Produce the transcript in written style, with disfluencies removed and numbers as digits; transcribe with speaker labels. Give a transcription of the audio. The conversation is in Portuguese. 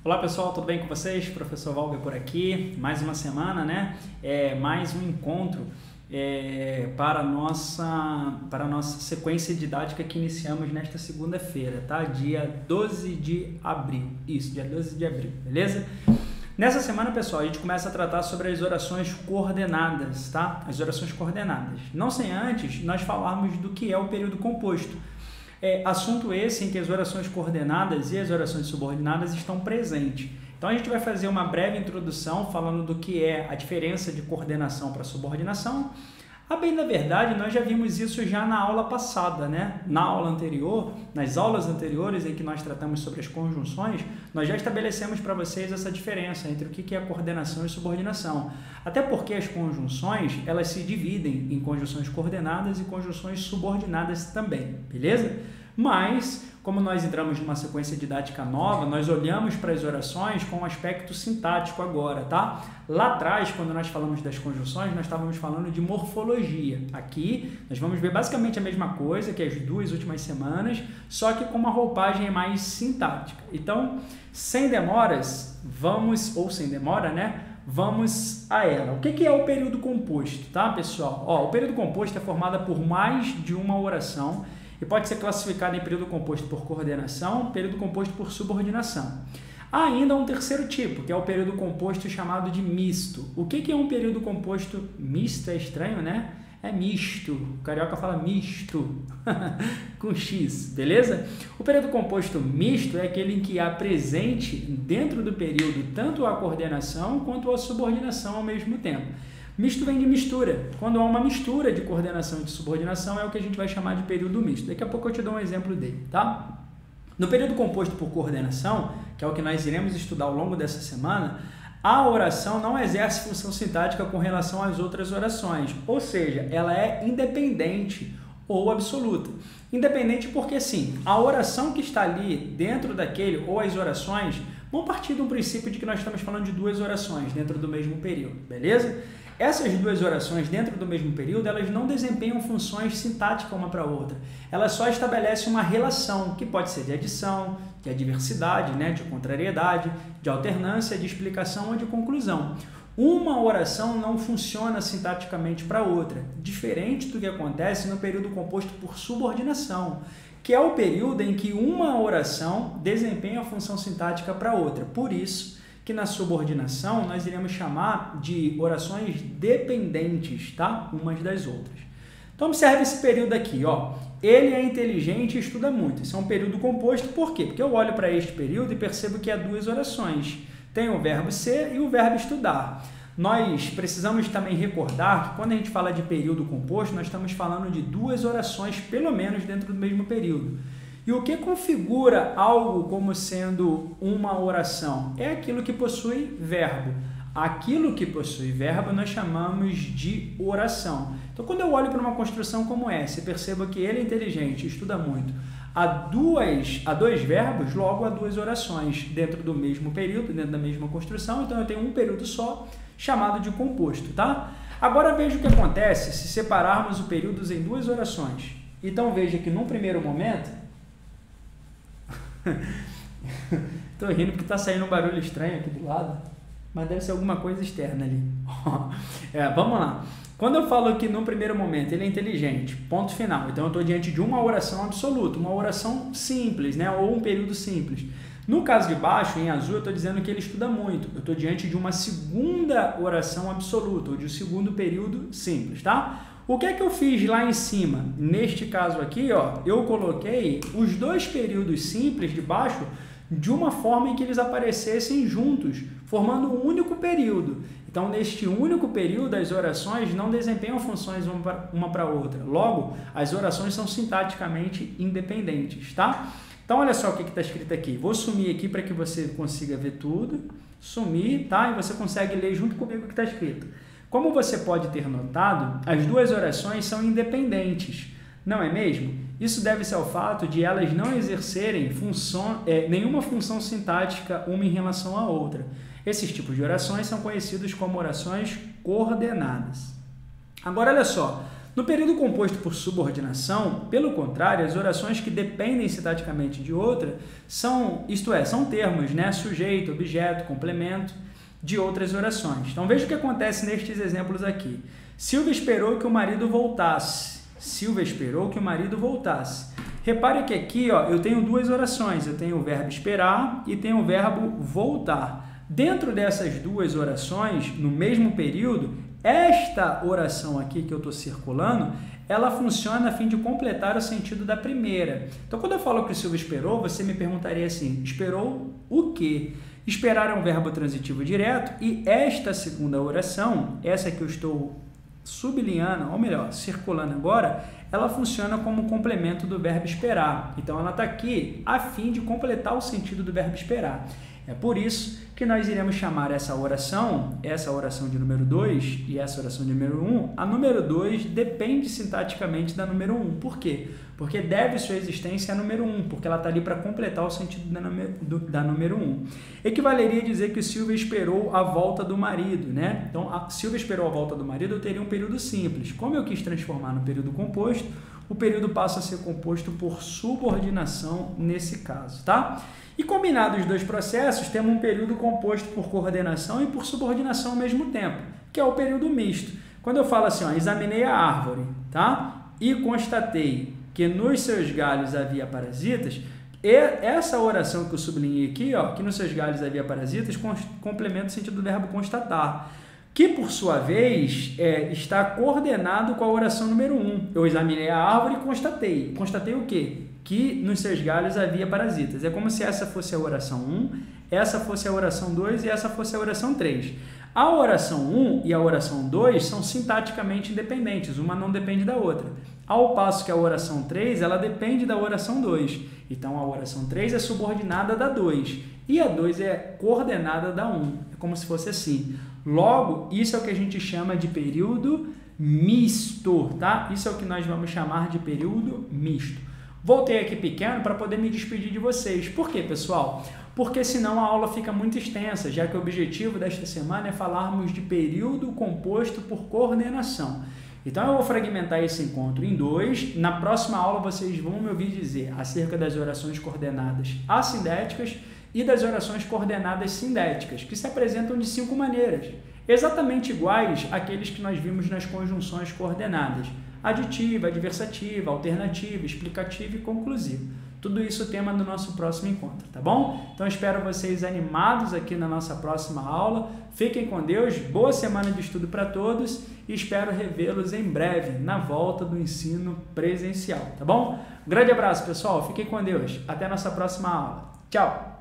Speaker 1: Olá pessoal, tudo bem com vocês? Professor Valber por aqui, mais uma semana, né? Mais um encontro para a nossa sequência didática que iniciamos nesta segunda-feira, tá? Dia 12 de abril, isso, dia 12 de abril, beleza? Nessa semana, pessoal, a gente começa a tratar sobre as orações coordenadas, tá? As orações coordenadas. Não sem antes nós falarmos do que é o período composto. Assunto esse em que as orações coordenadas e as orações subordinadas estão presentes. Então a gente vai fazer uma breve introdução falando do que é a diferença de coordenação para subordinação. A bem da verdade, nós já vimos isso já na aula passada, né? Na aula anterior, nas aulas anteriores em que nós tratamos sobre as conjunções, nós já estabelecemos para vocês essa diferença entre o que é coordenação e subordinação. Até porque as conjunções, elas se dividem em conjunções coordenadas e conjunções subordinadas também, beleza? Mas, como nós entramos numa sequência didática nova, nós olhamos para as orações com um aspecto sintático agora, tá? Lá atrás, quando nós falamos das conjunções, nós estávamos falando de morfologia. Aqui, nós vamos ver basicamente a mesma coisa que as duas últimas semanas, só que com uma roupagem mais sintática. Então, sem demoras, sem demora, né? Vamos a ela. O que é o período composto, tá, pessoal? O período composto é formado por mais de uma oração e pode ser classificado em período composto por coordenação, período composto por subordinação. Há ainda um terceiro tipo, que é o período composto chamado de misto. O que é um período composto misto? É estranho, né? É misto. O carioca fala misto, com X, beleza? O período composto misto é aquele em que há presente dentro do período tanto a coordenação quanto a subordinação ao mesmo tempo. Misto vem de mistura. Quando há uma mistura de coordenação e de subordinação, é o que a gente vai chamar de período misto. Daqui a pouco eu te dou um exemplo dele, tá? No período composto por coordenação, que é o que nós iremos estudar ao longo dessa semana, a oração não exerce função sintática com relação às outras orações, ou seja, ela é independente ou absoluta. Independente porque, sim, a oração que está ali dentro daquele, ou as orações, vão partir de um princípio de que nós estamos falando de duas orações dentro do mesmo período, beleza? Essas duas orações dentro do mesmo período, elas não desempenham funções sintáticas uma para a outra. Elas só estabelecem uma relação, que pode ser de adição, de adversidade, né, de contrariedade, de alternância, de explicação ou de conclusão. Uma oração não funciona sintaticamente para outra, diferente do que acontece no período composto por subordinação, que é o período em que uma oração desempenha a função sintática para outra. Por isso que na subordinação nós iremos chamar de orações dependentes, tá? Umas das outras. Então observe esse período aqui, ó. Ele é inteligente e estuda muito. Isso é um período composto, por quê? Porque eu olho para este período e percebo que há duas orações. Tem o verbo ser e o verbo estudar. Nós precisamos também recordar que quando a gente fala de período composto, nós estamos falando de duas orações, pelo menos dentro do mesmo período. E o que configura algo como sendo uma oração? É aquilo que possui verbo. Aquilo que possui verbo nós chamamos de oração. Então, quando eu olho para uma construção como essa e percebo que ele é inteligente, estuda muito, há dois verbos, logo há duas orações dentro do mesmo período, dentro da mesma construção. Então, eu tenho um período só, chamado de composto, tá? Agora, veja o que acontece se separarmos o período em duas orações. Então, veja que num primeiro momento... Estou rindo porque está saindo um barulho estranho aqui do lado, mas deve ser alguma coisa externa ali. Vamos lá. Quando eu falo que no primeiro momento ele é inteligente, ponto final, então eu estou diante de uma oração absoluta, uma oração simples, né? Ou um período simples. No caso de baixo, em azul, eu estou dizendo que ele estuda muito. Eu estou diante de uma segunda oração absoluta, ou de um segundo período simples, tá? O que é que eu fiz lá em cima? Neste caso aqui, ó, eu coloquei os dois períodos simples de baixo de uma forma em que eles aparecessem juntos, formando um único período. Então, neste único período, as orações não desempenham funções uma para outra. Logo, as orações são sintaticamente independentes, tá? Então, olha só o que está escrito aqui. Vou sumir aqui para que você consiga ver tudo. Sumir, tá? E você consegue ler junto comigo o que está escrito. Como você pode ter notado, as duas orações são independentes, não é mesmo? Isso deve-se ao fato de elas não exercerem nenhuma função sintática uma em relação à outra. Esses tipos de orações são conhecidos como orações coordenadas. Agora, olha só, No período composto por subordinação, pelo contrário, as orações que dependem sintaticamente de outra são, isto é, são termos, né? Sujeito, objeto, complemento de outras orações. Então veja o que acontece nestes exemplos aqui. Silvia esperou que o marido voltasse. Silvia esperou que o marido voltasse. Repare que aqui, ó, eu tenho duas orações. Eu tenho o verbo esperar e tenho o verbo voltar. Dentro dessas duas orações, no mesmo período, esta oração aqui que eu estou circulando, ela funciona a fim de completar o sentido da primeira. Então, quando eu falo que Silvia esperou, você me perguntaria assim, esperou o quê? Esperar é um verbo transitivo direto e esta segunda oração, essa que eu estou sublinhando, ou melhor, circulando agora, ela funciona como complemento do verbo esperar. Então, ela está aqui a fim de completar o sentido do verbo esperar. É por isso que nós iremos chamar essa oração de número 2 e essa oração de número 1, a número 2 depende sintaticamente da número 1. Por quê? Porque deve sua existência a número 1, porque ela está ali para completar o sentido da número 1. Equivaleria a dizer que Silvia esperou a volta do marido, né? Então, a Silvia esperou a volta do marido, eu teria um período simples. Como eu quis transformar no período composto, o período passa a ser composto por subordinação nesse caso, tá? E combinados os dois processos, temos um período composto por coordenação e por subordinação ao mesmo tempo, que é o período misto. Quando eu falo assim, ó, examinei a árvore, tá? E constatei que nos seus galhos havia parasitas, e essa oração que eu sublinhei aqui, ó, que nos seus galhos havia parasitas, complementa o sentido do verbo constatar, que por sua vez está coordenado com a oração número 1. Eu examinei a árvore e constatei. Constatei o quê? Que nos seus galhos havia parasitas. É como se essa fosse a oração 1, essa fosse a oração 2 e essa fosse a oração 3. A oração 1 e a oração 2 são sintaticamente independentes, uma não depende da outra. Ao passo que a oração 3, ela depende da oração 2. Então, a oração 3 é subordinada da 2 e a 2 é coordenada da 1. É como se fosse assim. Logo, isso é o que a gente chama de período misto, tá? Isso é o que nós vamos chamar de período misto. Voltei aqui pequeno para poder me despedir de vocês. Por quê, pessoal? Porque senão a aula fica muito extensa, já que o objetivo desta semana é falarmos de período composto por coordenação. Então, eu vou fragmentar esse encontro em 2. Na próxima aula, vocês vão me ouvir dizer acerca das orações coordenadas assindéticas e das orações coordenadas sindéticas, que se apresentam de 5 maneiras, exatamente iguais àqueles que nós vimos nas conjunções coordenadas: aditiva, adversativa, alternativa, explicativa e conclusiva. Tudo isso é tema do nosso próximo encontro, tá bom? Então, espero vocês animados aqui na nossa próxima aula. Fiquem com Deus, boa semana de estudo para todos e espero revê-los em breve na volta do ensino presencial, tá bom? Grande abraço, pessoal. Fiquem com Deus. Até a nossa próxima aula. Tchau!